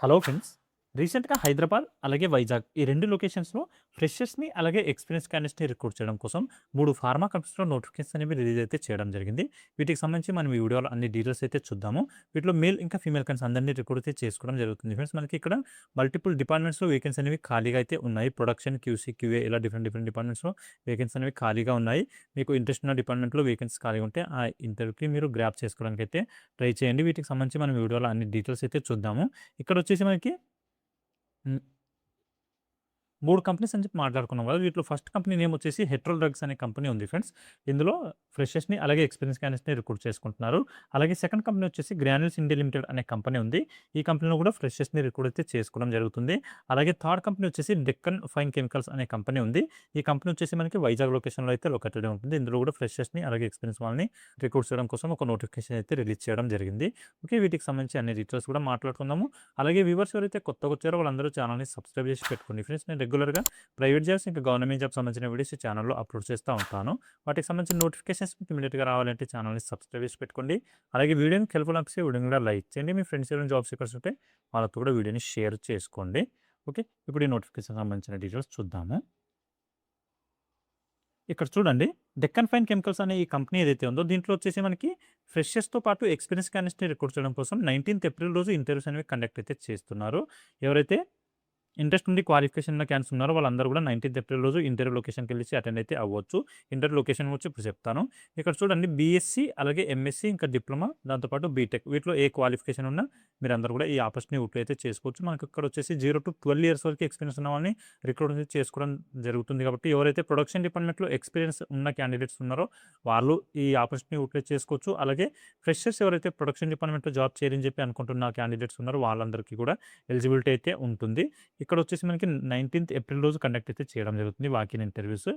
Hello friends. రీసెంట్‌గా హైదరాబాద్, అలాగే వైజాగ్ ఈ 2 లొకేషన్స్‌లో ఫ్రెషర్స్‌ని అలాగే ఎక్స్‌పీరియన్స్ క్యాండిడేట్స్‌ని రిక్రూట్ చేయడం కోసం 3 ఫార్మా కంపెనీస్‌లో నోటిఫికేషన్స్ అనేవి రిలీజ్ అయితే చేయడం జరిగింది. వీటికి సంబంధించి మనం ఈ వీడియోలో అన్ని డీటెయిల్స్ అయితే చూద్దాము. వీటిలో మేల్ ఇంకా ఫీమేల్ క్యాండిడేట్స్ అందరిని రిక్రూట్ అయితే చేసుకోవడం జరుగుతుంది ఫ్రెండ్స్. మనకి ఇక్కడ మల్టిపుల్ డిపార్ట్మెంట్స్‌లో వేకెన్సీ అనేవి ఖాళీగా అయితే ఉన్నాయి. ప్రొడక్షన్, క్యూసీ, క్యూఏ ఇలా డిఫరెంట్ డిఫరెంట్ డిపార్ట్మెంట్స్‌లో వేకెన్సీ అనేవి ఖాళీగా ఉన్నాయి. మీకు ఇంట్రెస్ట్ ఉన్న డిపార్ట్మెంట్‌లో వేకెన్సీ ఖాళీగా ఉంటే ఆ ఇంటర్వ్యూకి మీరు గ్రాబ్ చేసుకోవడానికి అయితే ట్రై చేయండి. వీటికి సంబంధించి మనం ఈ వీడియోలో అన్ని డీటెయిల్స్ అయితే చూద్దాము. ఇక్కడొచ్చేసి మనకి హ్మ్. 3 కంపెనీస్ అని చెప్పి మాట్లాడుకున్నాం కదా! వీటిలో ఫస్ట్ కంపెనీ నేమ్ వచ్చేసి హెట్రో డ్రగ్స్ అనే కంపెనీ ఉంది ఫ్రెండ్స్. ఇందులో ఫ్రెషర్స్‌ని అలాగే ఎక్స్‌పీరియన్స్ క్యాండిడేట్స్‌ని రిక్రూట్ చేసుకుంటున్నారు. అలాగే సెకండ్ కంపెనీ వచ్చేసి గ్రాన్యూల్స్ ఇండియా లిమిటెడ్ అనే కంపెనీ ఉంది. ఈ కంపెనీలో కూడా ఫ్రెషర్స్‌ని రిక్రూట్ అయితే చేసుకోవడం జరుగుతుంది. అలాగే థర్డ్ కంపెనీ వచ్చేసి డెక్కన్ ఫైన్ కెమికల్స్ అనే కంపెనీ ఉంది. ఈ కంపెనీ వచ్చేసి మనకి వైజాగ్ లొకేషన్‌లో అయితే లొకేటెడ్ ఉంటుంది. ఇందులో కూడా ఫ్రెషర్స్‌ని అలాగే ఎక్స్‌పీరియన్స్ వాళ్ళని రిక్రూట్ చేయడం కోసం ఒక నోటిఫికేషన్ అయితే రిలీజ్ చేయడం జరిగింది. ఓకే. వీటికి సంబంధించి అన్ని డీటెయిల్స్ కూడా మాట్లాడుకుందాము. అలాగే వ్యూవర్స్ ఎవరైతే కొత్తగా వచ్చారో వాళ్ళందరూ ఛానెల్‌ని సబ్స్క్రైబ్ చేసి పెట్టుకోండి ఫ్రెండ్స్. నేను రెగ్యులర్‌గా ప్రైవేట్ జాబ్స్ ఇంకా గవర్నమెంట్ జాబ్స్ సంబంధించిన వీడియోస్ ఈ ఛానల్‌లో అప్లోడ్ చేస్తూ ఉంటాను. వాటికి సంబంధించిన నోటిఫికేషన్స్ మీకు ఇమ్మీడియేట్‌గా రావాలంటే ఛానల్‌ని సబ్స్క్రైబ్ చేసి పెట్టుకోండి. అలాగే వీడియోని హెల్ప్‌ఫుల్ అనిపిస్తే వీడియోని కూడా లైక్ చేయండి. మీ ఫ్రెండ్స్ ఎవరైనా జాబ్ సీకర్స్ ఉంటే వాళ్ళతో కూడా వీడియోని షేర్ చేసుకోండి. ఓకే. ఇప్పుడు ఈ నోటిఫికేషన్ సంబంధించిన డీటెయిల్స్ చూద్దాము. ఇక్కడ చూడండి, డెక్కన్ ఫైన్ కెమికల్స్ అనే ఈ కంపెనీ ఏదైతే ఉందో దీంట్లో వచ్చేసి మనకి ఫ్రెషర్స్‌తో పాటు ఎక్స్‌పీరియన్స్ క్యాండిడేట్స్‌ని రిక్రూట్ చేయడం కోసం 19థ్ ఏప్రిల్ రోజు ఇంటర్వ్యూస్ అనేవి కండక్ట్ అయితే చేస్తున్నారు. ఎవరైతే ఇంట్రెస్ట్ ఉండి క్వాలిఫికేషన్ ఉన్న క్యాండిడేట్స్ ఉన్నారో వాళ్ళందరూ కూడా 19థ్ ఏప్రిల్ రోజు ఇంటర్వ్యూ లొకేషన్‌కెళ్ళేసి అటెండ్ అయితే అవ్వచ్చు. ఇంటర్వ్యూ లొకేషన్ వచ్చి ఇప్పుడు చెప్తాను. ఇక్కడ చూడండి, బీఎస్సీ అలాగే ఎంఎస్సీ ఇంకా డిప్లొమా దాంతో పాటు బీటెక్ వీటిలో ఏ క్వాలిఫికేషన్ ఉన్నా మీరందరూ కూడా ఈ ఆపర్చునిటీ యూటిలైజ్ అయితే చేసుకోవచ్చు. మనకి ఇక్కడ వచ్చేసి 0-12 ఇయర్స్ వరకు ఎక్స్‌పీరియన్స్ ఉన్న వాళ్ళని రిక్రూట్ అయితే చేసుకోవడం జరుగుతుంది కాబట్టి ఎవరైతే ప్రొడక్షన్ డిపార్ట్మెంట్‌లో ఎక్స్‌పీరియన్స్ ఉన్న క్యాండిడేట్స్ ఉన్నారో వాళ్ళు ఈ ఆపర్చునిటీ యూటిలైజ్ చేసుకోవచ్చు. అలాగే ఫ్రెషర్స్ ఎవరైతే ప్రొడక్షన్ డిపార్ట్మెంట్‌లో జాబ్ చేయాలని చెప్పి అనుకుంటున్న క్యాండిడేట్స్ ఉన్నారో వాళ్ళందరికీ కూడా ఎలిజిబిలిటీ అయితే ఉంటుంది. ఇక్కడ వచ్చేసి మనకి 19థ్ ఏప్రిల్ రోజు కండక్ట్ అయితే చేయడం జరుగుతుంది వాకిన్ ఇంటర్వ్యూస్.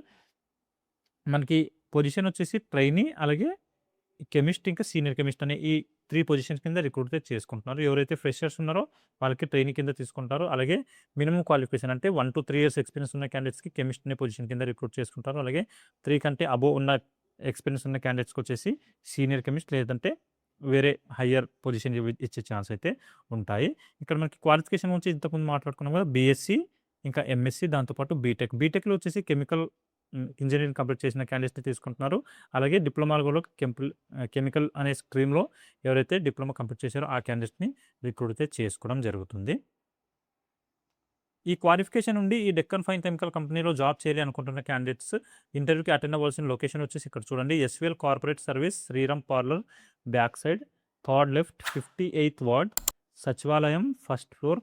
మనకి పొజిషన్ వచ్చేసి ట్రైనీ, అలాగే కెమిస్ట్ ఇంకా సీనియర్ కెమిస్ట్ అనే ఈ 3 పొజిషన్స్ కింద రిక్రూట్ అయితే చేసుకుంటున్నారు. ఎవరైతే ఫ్రెషర్స్ ఉన్నారో వాళ్ళకి ట్రైనీ కింద తీసుకుంటారు. అలాగే మినిమమ్ క్వాలిఫికేషన్ అంటే 1-3 ఇయర్స్ ఎక్స్‌పీరియన్స్ ఉన్న క్యాండిడేట్స్‌కి కెమిస్ట్ అనే పొజిషన్ కింద రిక్రూట్ చేసుకుంటారు. అలాగే 3 కంటే అబోవ్ ఉన్న ఎక్స్‌పీరియన్స్ ఉన్న క్యాండిడేట్స్‌కి వచ్చేసి సీనియర్ కెమిస్ట్ లేదంటే వేరే హైయర్ పొజిషన్ ఇచ్చే ఛాన్స్ అయితే ఉంటాయి. ఇక్కడ మనకి క్వాలిఫికేషన్ గురించి ఇంతకుముందు మాట్లాడుకున్నాం కదా! బీఎస్సీ ఇంకా ఎంఎస్సీ దాంతో పాటు బీటెక్. బీటెక్‌లో వచ్చేసి ఇంజినీరింగ్ కంప్లీట్ చేసిన క్యాండిడేట్స్‌ని తీసుకుంటున్నారు. అలాగే డిప్లొమాలో కూడా కెమికల్ అనే స్ట్రీమ్‌లో ఎవరైతే డిప్లొమా కంప్లీట్ చేశారో ఆ క్యాండిడేట్స్‌ని రిక్రూట్ అయితే చేసుకోవడం జరుగుతుంది. ఈ క్వాలిఫికేషన్ నుండి ఈ డెక్కన్ ఫైన్ కెమికల్ కంపెనీలో జాబ్ చేయాలి అనుకుంటున్న క్యాండిడేట్స్ ఇంటర్వ్యూకి అటెండ్ అవ్వాల్సిన లొకేషన్ వచ్చేసి ఇక్కడ చూడండి, SVL corporate service, Sriram parlour back side, third left, 58th ward, సచివాలయం ఫస్ట్ ఫ్లోర్,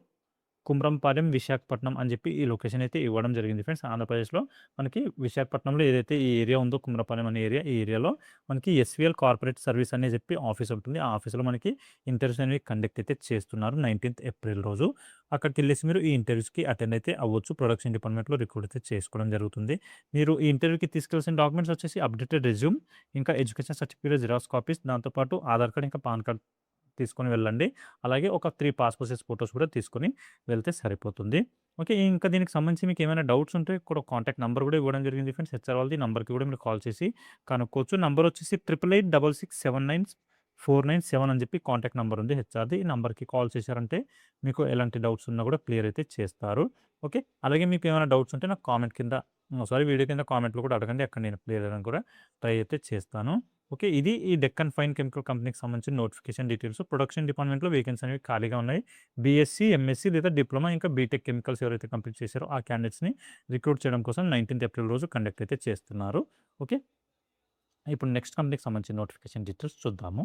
కుమ్రంపాలెం, విశాఖపట్నం అని చెప్పి ఈ లొకేషన్ అయితే ఇవ్వడం జరిగింది ఫ్రెండ్స్. ఆంధ్రప్రదేశ్‌లో మనకి విశాఖపట్నంలో ఏదైతే ఈ ఏరియా ఉందో కుమ్రపాలెం అనే ఏరియా, ఈ ఏరియాలో మనకి ఎస్‌వీఎల్ కార్పొరేట్ సర్వీస్ అని చెప్పి ఆఫీస్ ఉంటుంది. ఆ ఆఫీస్‌లో మనకి ఇంటర్వ్యూస్ అనేవి కండక్ట్ అయితే చేస్తున్నారు 19థ్ ఏప్రిల్ రోజు. అక్కడికెళ్ళేసి మీరు ఈ ఇంటర్వ్యూస్‌కి అటెండ్ అయితే అవ్వచ్చు. ప్రొడక్షన్ డిపార్ట్మెంట్‌లో రిక్రూట్ అయితే చేసుకోవడం జరుగుతుంది. మీరు ఈ ఇంటర్వ్యూకి తీసుకెళ్ళాల్సిన డాక్యుమెంట్స్ వచ్చేసి అప్డేటెడ్ రెజ్యూమ్, ఇంకా ఎడ్యుకేషన్ సర్టిఫికేట్ జిరాక్స్ కాపీస్, దాంతో పాటు ఆధార్ కార్డ్ ఇంకా పాన్ కార్డ్ తీసుకొని వెళ్ళండి. అలాగే ఒక 3 పాస్‌పోర్ట్ సైజ్ ఫోటోస్ కూడా తీసుకొని వెళ్తే సరిపోతుంది. ఓకే. ఇంకా దీనికి సంబంధించి మీకేమైనా డౌట్స్ ఉంటే ఇక్కడ కాంటాక్ట్ నంబర్ కూడా ఇవ్వడం జరిగింది ఫ్రెండ్స్. హెచ్ఆర్ వాళ్ళది నంబర్‌కి కూడా మీరు కాల్ చేసి కనుక్కోవచ్చు. నంబర్ వచ్చేసి 8886679497 అని చెప్పి కాంటాక్ట్ నంబర్ ఉంది హెచ్ఆర్‌ది. ఈ నంబర్‌కి కాల్ చేశారంటే మీకు ఎలాంటి డౌట్స్ ఉన్నా కూడా క్లియర్ అయితే చేస్తారు. ఓకే. అలాగే మీకు ఏమైనా డౌట్స్ ఉంటే నాకు వీడియో కింద కామెంట్‌లో కూడా అడగండి. అక్కడ నేను క్లియర్ చేయడానికి కూడా ట్రై అయితే చేస్తాను. ఓకే. ఇది ఈ డెక్కన్ ఫైన్ కెమికల్ కంపెనీకి సంబంధించిన నోటిఫికేషన్ డీటెయిల్స్. ప్రొడక్షన్ డిపార్ట్మెంట్‌లో వేకెన్సీ అనేవి ఖాళీగా ఉన్నాయి. బీఎస్సీ, ఎంఎస్సీ లేదా డిప్లొమా ఇంకా బీటెక్ కెమికల్స్ ఎవరైతే కంప్లీట్ చేశారో ఆ క్యాండిడేట్స్‌ని రిక్రూట్ చేయడం కోసం 19థ్ ఏప్రిల్ రోజు కండక్ట్ అయితే చేస్తున్నారు. ఓకే. ఇప్పుడు నెక్స్ట్ కంపెనీకి సంబంధించిన నోటిఫికేషన్ డీటెయిల్స్ చూద్దాము.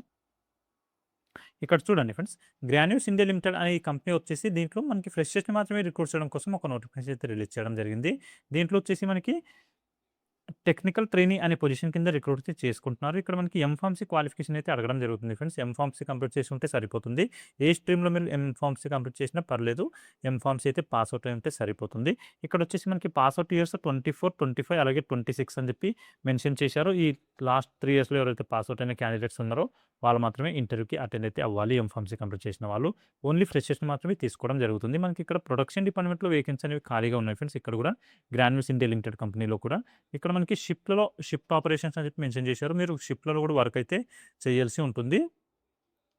ఇక్కడ చూడండి ఫ్రెండ్స్, గ్రాన్యూల్స్ ఇండియా లిమిటెడ్ అనే ఈ కంపెనీ వచ్చేసి దీంట్లో మనకి ఫ్రెషర్స్‌ని మాత్రమే రిక్రూట్ చేయడం కోసం ఒక నోటిఫికేషన్ అయితే రిలీజ్ చేయడం జరిగింది. దీంట్లో వచ్చేసి మనకి టెక్నికల్ ట్రైనీ అనే పొజిషన్ కింద రిక్రూట్ అయితే చేసుకుంటున్నారు. ఇక్కడ మనకి ఎంఫార్మసీ క్వాలిఫికేషన్ అయితే అడగడం జరుగుతుంది ఫ్రెండ్స్. ఎంఫార్మసీ కంప్లీట్ చేసి ఉంటే సరిపోతుంది. ఏ స్ట్రీమ్‌లో మీరు ఎంఫార్మసీ కంప్లీట్ చేసినా పర్లేదు. ఎంఫార్మసీ అయితే పాస్ అవుట్ అయి ఉంటే సరిపోతుంది. ఇక్కడ వచ్చేసి మనకి పాస్ అవుట్ ఇయర్స్ 24, 25 అలాగే 26 అని చెప్పి మెన్షన్ చేశారు. ఈ లాస్ట్ 3 ఇయర్స్‌లో ఎవరైతే పాస్ అవుట్ అయిన క్యాండిడేట్స్ ఉన్నారో వాళ్ళు మాత్రమే ఇంటర్వ్యూకి అటెండ్ అయితే అవ్వాలి. ఎంఫార్మసీ కంప్లీట్ చేసిన వాళ్ళు. ఓన్లీ ఫ్రెషర్స్‌ని మాత్రమే తీసుకోవడం జరుగుతుంది. మనకి ఇక్కడ ప్రొడక్షన్ డిపార్ట్మెంట్‌లో వేకెన్సీ అనేవి ఖాళీగా ఉన్నాయి ఫ్రెండ్స్. ఇక్కడ కూడా గ్రాన్యూల్స్ ఇండియా లిమిటెడ్ కంపెనీలో కూడా. ఇక్కడ మనకి షిఫ్ట్ ఆపరేషన్స్ అని చెప్పి మెన్షన్ చేశారు. మీరు షిప్‌లలో కూడా వర్క్ అయితే చేయాల్సి ఉంటుంది.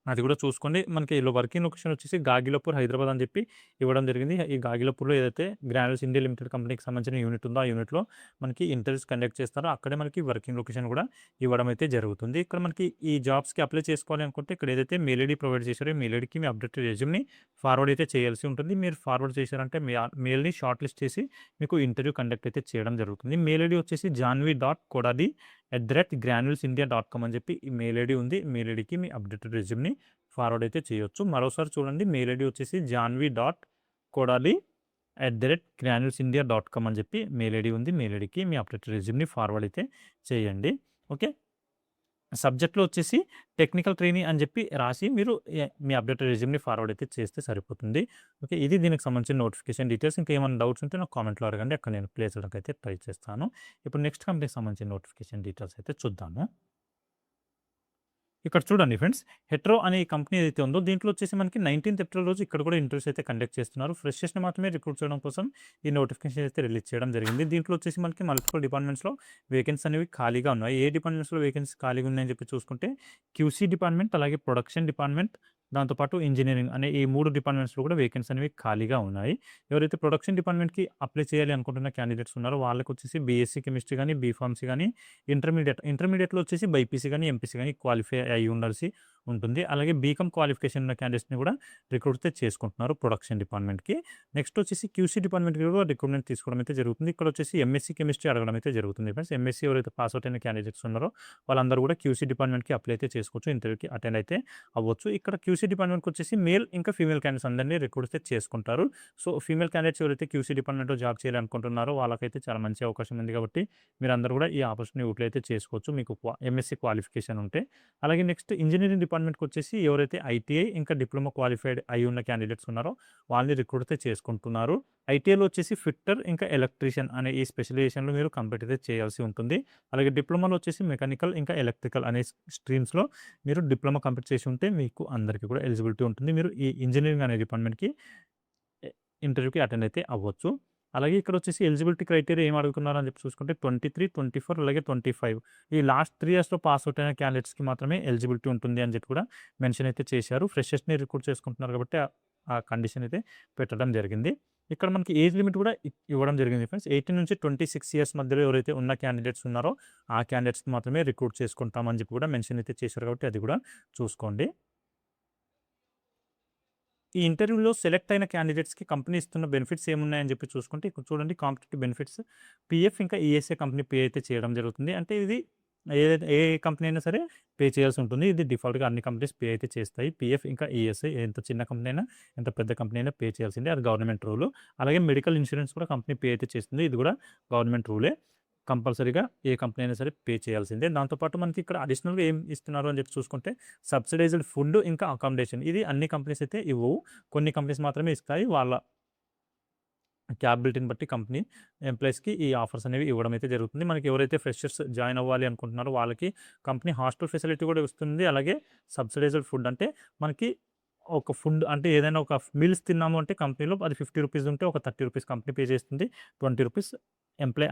అది కూడా చూసుకోండి. మనకి ఈళ్ళు వర్కింగ్ లొకేషన్ వచ్చేసి గాగిలాపూర్, హైదరాబాద్ అని చెప్పి ఇవ్వడం జరిగింది. ఈ గాగిలాపూర్‌లో ఏదైతే గ్రాన్యూల్స్ ఇండియా లిమిటెడ్ కంపెనీకి సంబంధించిన యూనిట్ ఉందో, ఆ యూనిట్‌లో మనకి ఇంటర్వ్యూస్ కండక్ట్ చేస్తారో, అక్కడే మనకి వర్కింగ్ లొకేషన్ కూడా ఇవ్వడం అయితే జరుగుతుంది. ఇక్కడ మనకి ఈ జాబ్స్‌కి అప్లై చేసుకోవాలి అనుకుంటే, ఇక్కడ ఏదైతే మెయిల్ ఐడీ ప్రొవైడ్ చేశారో, ఈ మెయిల్ ఐడీకి మీ అప్డేటెడ్ రెజ్యూమ్‌ని ఫార్వర్డ్ అయితే చేయాల్సి ఉంటుంది. మీరు ఫార్వర్డ్ చేశారంటే మెయిల్‌ని షార్ట్ లిస్ట్ చేసి మీకు ఇంటర్వ్యూ కండక్ట్ అయితే చేయడం జరుగుతుంది. మెయిల్ ఐడీ వచ్చేసి janvi.kodadi@granulsindia.com అని చెప్పి ఈ మెయిల్ ఐడీ ఉంది. మెయిల్ ఐడీకి మీ అప్డేటెడ్ రెజ్యూమ్‌ని ఫార్వర్డ్ అయితే చేయొచ్చు. మరోసారి చూడండి, మెయిల్ ఐడీ వచ్చేసి janvi.kodali@granulsindia.com అని చెప్పి మెయిల్ ఐడీ ఉంది. మెయిల్ ఐడీకి మీ అప్డేటెడ్ రెజ్యూమ్‌ని ఫార్వర్డ్ అయితే చేయండి. ఓకే. సబ్జెక్ట్‌లో వచ్చేసి టెక్నికల్ ట్రైనీ అని చెప్పి రాసి మీరు మీ అప్డేటెడ్ రెజ్యూమ్‌ని ఫార్వర్డ్ అయితే చేస్తే సరిపోతుంది. ఓకే. ఇది దీనికి సంబంధించిన నోటిఫికేషన్ డీటెయిల్స్. ఇంకా ఏమైనా డౌట్స్ ఉంటే నాకు కామెంట్‌లో అడగండి. అక్కడ నేను ప్లే చేయడానికి అయితే ట్రై చేస్తాను. ఇప్పుడు నెక్స్ట్ కంపెనీకి సంబంధించిన నోటిఫికేషన్ డీటెయిల్స్ అయితే చూద్దాము. ఇక్కడ చూడండి ఫ్రెండ్స్, హెట్రో అనే ఈ కంపెనీ ఏదైతే ఉందో, దీంట్లో వచ్చేసి మనకి 19థ్ ఏప్రిల్ రోజు ఇక్కడ కూడా ఇంటర్వ్యూస్ అయితే కండక్ట్ చేస్తున్నారు. ఫ్రెషర్స్‌ని మాత్రమే రిక్రూట్ చేయడం కోసం ఈ నోటిఫికేషన్ అయితే రిలీజ్ చేయడం జరిగింది. దీంట్లో వచ్చేసి మనకి మల్టిపుల్ డిపార్ట్మెంట్స్‌లో వేకెన్సీ అనేవి ఖాళీగా ఉన్నాయి. ఏ డిపార్ట్మెంట్స్‌లో వేకెన్సీ ఖాళీగా ఉన్నాయని చెప్పి చూసుకుంటే, క్యూసీ డిపార్ట్మెంట్, అలాగే ప్రొడక్షన్ డిపార్ట్మెంట్, దాంతోపాటు ఇంజినీరింగ్ అనే ఈ 3 డిపార్ట్మెంట్స్‌లో కూడా వేకెన్సీ అనేవి ఖాళీగా ఉన్నాయి. ఎవరైతే ప్రొడక్షన్ డిపార్ట్మెంట్‌కి అప్లై చేయాలి అనుకుంటున్న క్యాండిడేట్స్ ఉన్నారో, వాళ్ళకి వచ్చేసి బీఎస్సీ కెమిస్ట్రీ కానీ, బీఫార్మసీ కానీ, ఇంటర్మీడియేట్‌లో వచ్చేసి బైపీసీ కానీ, ఎంపీసీ కానీ క్వాలిఫై అయ్యి ఉండాల్సి ఉంటుంది. అలాగే బీకామ్ క్వాలిఫికేషన్ ఉన్న క్యాండిడేట్స్‌ని కూడా రిక్రూట్ అయితే చేసుకుంటున్నారు ప్రొడక్షన్ డిపార్ట్మెంట్‌కి. నెక్స్ట్ వచ్చేసి క్యూసీ డిపార్ట్మెంట్‌కి కూడా రిక్రూట్‌మెంట్ తీసుకోవడం అయితే జరుగుతుంది. ఇక్కడ వచ్చేసి ఎంఎస్సీ కెమిస్ట్రీ అడగడం అయితే జరుగుతుంది ఫ్రెండ్స్. ఎంఎస్సీ ఎవరైతే పాస్ అవుట్ అయిన క్యాండిడేట్స్ ఉన్నారో, వాళ్ళందరూ కూడా క్యూసీ డిపార్ట్మెంట్‌కి అప్లై అయితే చేసుకోవచ్చు. ఇంటర్వ్యూకి అటెండ్ అయితే అవ్వచ్చు. ఇక్కడ క్యూసీ డిపార్ట్మెంట్‌కి వచ్చేసి మేల్ ఇంకా ఫీమేల్ క్యాండిడేట్స్ అందరినీ రిక్రూట్ అయితే చేసుకుంటారు. సో, ఫీమేల్ క్యాండిడేట్స్ ఎవరైతే క్యూసీ డిపార్ట్మెంట్‌లో జాబ్ చేయాలనుకుంటున్నారో, వాళ్ళకైతే చాలా మంచి అవకాశం ఉంది కాబట్టి మీరందరూ కూడా ఈ ఆపర్చునిటీ యూటిలైజ్ అయితే చేసుకోవచ్చు, మీకు ఎంఎస్సీ క్వాలిఫికేషన్ ఉంటే. అలాగే నెక్స్ట్ ఇంజినీరింగ్ డిపార్ట్మెంట్‌కి వచ్చేసి ఎవరైతే ఐటీఐ ఇంకా డిప్లొమా క్వాలిఫైడ్ అయి ఉన్న క్యాండిడేట్స్ ఉన్నారో, వాళ్ళని రిక్రూట్ అయితే చేసుకుంటున్నారు. ఐటీఐలో వచ్చేసి ఫిట్టర్ ఇంకా ఎలక్ట్రీషియన్ అనే ఈ స్పెషలైజేషన్‌లో మీరు కంప్లీట్ అయితే చేయాల్సి ఉంటుంది. అలాగే డిప్లొమాలో వచ్చేసి మెకానికల్ ఇంకా ఎలక్ట్రికల్ అనే స్ట్రీమ్స్‌లో మీరు డిప్లొమా కంప్లీట్ చేసి ఉంటే మీకు అందరికీ కూడా ఎలిజిబిలిటీ ఉంటుంది. మీరు ఈ ఇంజినీరింగ్ అనే డిపార్ట్మెంట్‌కి ఇంటర్వ్యూకి అటెండ్ అయితే అవ్వచ్చు. అలాగే ఇక్కడ వచ్చేసి ఎలిజిబిలిటీ క్రైటీరియా ఏం అడుగుతున్నారు అని చెప్పి చూసుకుంటే 23, 24 అలాగే 25 ఈ లాస్ట్ 3 ఇయర్స్‌లో పాస్ అవుట్ అయిన క్యాండిడేట్స్‌కి మాత్రమే ఎలిజిబిలిటీ ఉంటుంది అని చెప్పి కూడా మెన్షన్ అయితే చేశారు. ఫ్రెషర్స్‌ని రిక్రూట్ చేసుకుంటున్నారు కాబట్టి ఆ కండిషన్ అయితే పెట్టడం జరిగింది. ఇక్కడ మనకి ఏజ్ లిమిట్ కూడా ఇవ్వడం జరిగింది ఫ్రెండ్స్. 18 నుంచి 26 ఇయర్స్ మధ్యలో ఎవరైతే ఉన్న క్యాండిడేట్స్ ఉన్నారో, ఆ క్యాండిడేట్స్‌కి మాత్రమే రిక్రూట్ చేసుకుంటామని చెప్పి కూడా మెన్షన్ అయితే చేశారు కాబట్టి అది కూడా చూసుకోండి. ఈ ఇంటర్వ్యూలో సెలెక్ట్ అయిన క్యాండిడేట్స్‌కి కంపెనీ ఇస్తున్న బెనిఫిట్స్ ఏమున్నాయని చెప్పి చూసుకుంటే, ఇక్కడ చూడండి కాంపిటీటివ్ బెనిఫిట్స్, పీఎఫ్ ఇంకా ఈఎస్ఐ కంపెనీ పే అయితే చేయడం జరుగుతుంది. అంటే ఇది ఏ కంపెనీ అయినా సరే పే చేయాల్సి ఉంటుంది. ఇది డిఫాల్ట్‌గా అన్ని కంపెనీస్ పే అయితే చేస్తాయి. పీఎఫ్ ఇంకా ఈఎస్ఐ ఎంత చిన్న కంపెనీ అయినా, ఎంత పెద్ద కంపెనీ అయినా పే చేయాల్సిందే. అది గవర్నమెంట్ రూలు. అలాగే మెడికల్ ఇన్సూరెన్స్ కూడా కంపెనీ పే అయితే చేస్తుంది. ఇది కూడా గవర్నమెంట్ రూలే. కంపల్సరీగా ఏ కంపెనీ అయినా సరే పే చేయాల్సిందే. దాంతో పాటు మనకి ఇక్కడ అడిషనల్‌గా ఏం ఇస్తున్నారు అని చెప్పి చూసుకుంటే, సబ్సిడైజ్డ్ ఫుడ్ ఇంకా అకామిడేషన్. ఇది అన్ని కంపెనీస్ అయితే ఇవ్వవు. కొన్ని కంపెనీస్ మాత్రమే ఇస్తాయి. వాళ్ళ క్యాపబిలిటీని బట్టి కంపెనీ ఎంప్లాయీస్‌కి ఈ ఆఫర్స్ అనేవి ఇవ్వడం అయితే జరుగుతుంది. మనకి ఎవరైతే ఫ్రెషర్స్ జాయిన్ అవ్వాలి అనుకుంటున్నారో, వాళ్ళకి కంపెనీ హాస్టల్ ఫెసిలిటీ కూడా ఇస్తుంది. అలాగే సబ్సిడైజ్డ్ ఫుడ్ అంటే మనకి ఒక ఫుడ్ అంటే ఏదైనా ఒక మీల్స్ తిన్నాము అంటే కంపెనీలో అది ₹50 ఉంటే ఒక ₹30 కంపెనీ పే చేస్తుంది. ₹20 ఎంప్లాయ్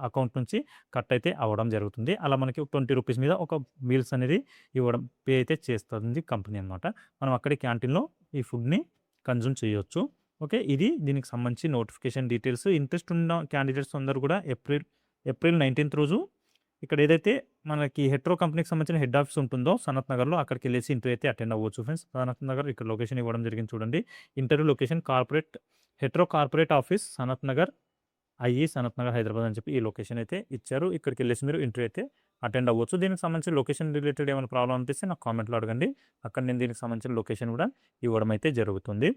అకౌంట్ నుంచి కట్ అయితే అవ్వడం జరుగుతుంది. అలా మనకి ₹20 మీద ఒక మీల్స్ అనేది ఇవ్వడం పే అయితే చేస్తుంది కంపెనీ అనమాట. మనం అక్కడే క్యాంటీన్‌లో ఈ ఫుడ్‌ని కన్జ్యూమ్ చేయొచ్చు. ఓకే. ఇది దీనికి సంబంధించి నోటిఫికేషన్ డీటెయిల్స్. ఇంట్రెస్ట్ ఉన్న క్యాండిడేట్స్ అందరూ కూడా ఏప్రిల్ 19థ్ రోజు ఇక్కడ ఏదైతే మనకి హెట్రో కంపెనీకి సంబంధించిన హెడ్ ఆఫీస్ ఉంటుందో సనత్ నగర్‌లో, అక్కడికెళ్ళేసి ఇంటర్వ్యూ అయితే అటెండ్ అవ్వచ్చు ఫ్రెండ్స్. సనత్ నగర్ ఇక్కడ లొకేషన్ ఇవ్వడం జరిగింది చూడండి. Interview location Hetero corporate office Sanath Nagar, Sanath Nagar, Hyderabad అని చెప్పి ఈ లొకేషన్ అయితే ఇచ్చారు. ఇక్కడికెళ్ళేసి మీరు ఇంటర్వ్యూ అయితే అటెండ్ అవ్వచ్చు. దీనికి సంబంధించి లొకేషన్ రిలేటెడ్ ఏమైనా ప్రాబ్లమ్ అనిపిస్తే నాకు కామెంట్‌లో అడగండి. అక్కడ నేను దీనికి సంబంధించిన లొకేషన్ కూడా ఇవ్వడం అయితే జరుగుతుంది.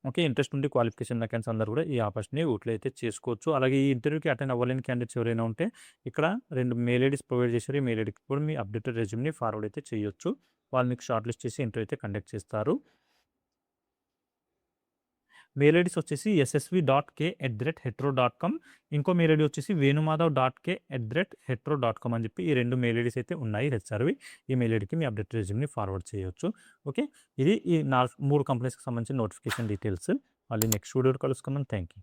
ఓకే. ఇంట్రెస్ట్ ఉండి క్వాలిఫికేషన్ ఉన్న క్యాండిడేట్స్ అందరూ కూడా ఈ ఆపర్చునిటీ యూటిలైజ్ అయితే చేసుకోవచ్చు. అలాగే ఈ ఇంటర్వ్యూకి అటెండ్ అవ్వలేని క్యాండిడేట్స్ ఎవరైనా ఉంటే, ఇక్కడ 2 మెయిల్ ఐడీస్ ప్రొవైడ్ చేశారు. ఈ మెయిల్ ఐడీకి కూడా మీ అప్డేటెడ్ రెజ్యూమ్‌ని ఫార్వర్డ్ అయితే చేయొచ్చు. వాళ్ళు మీకు షార్ట్ లిస్ట్ చేసి ఇంటర్వ్యూ అయితే కండక్ట్ చేస్తారు. మెయిల్ ఐడీస్ వచ్చేసి ssv.k@hetero.com, ఇంకో మెయిల్ ఐడీ వచ్చేసి venumadhav.k@hetero.com అని చెప్పి ఈ 2 మెయిల్ ఐడీస్ అయితే ఉన్నాయి హెచ్ఆర్‌వి. ఈ మెయిల్ ఐడీకి మీ అప్డేటెడ్ రెజ్యూమ్‌ని ఫార్వర్డ్ చేయొచ్చు. ఓకే. ఇది ఈ 3 కంపెనీస్‌కి సంబంధించిన నోటిఫికేషన్ డీటెయిల్స్. మళ్ళీ నెక్స్ట్ వీడియోలో కలుసుకుందాం. Thank you.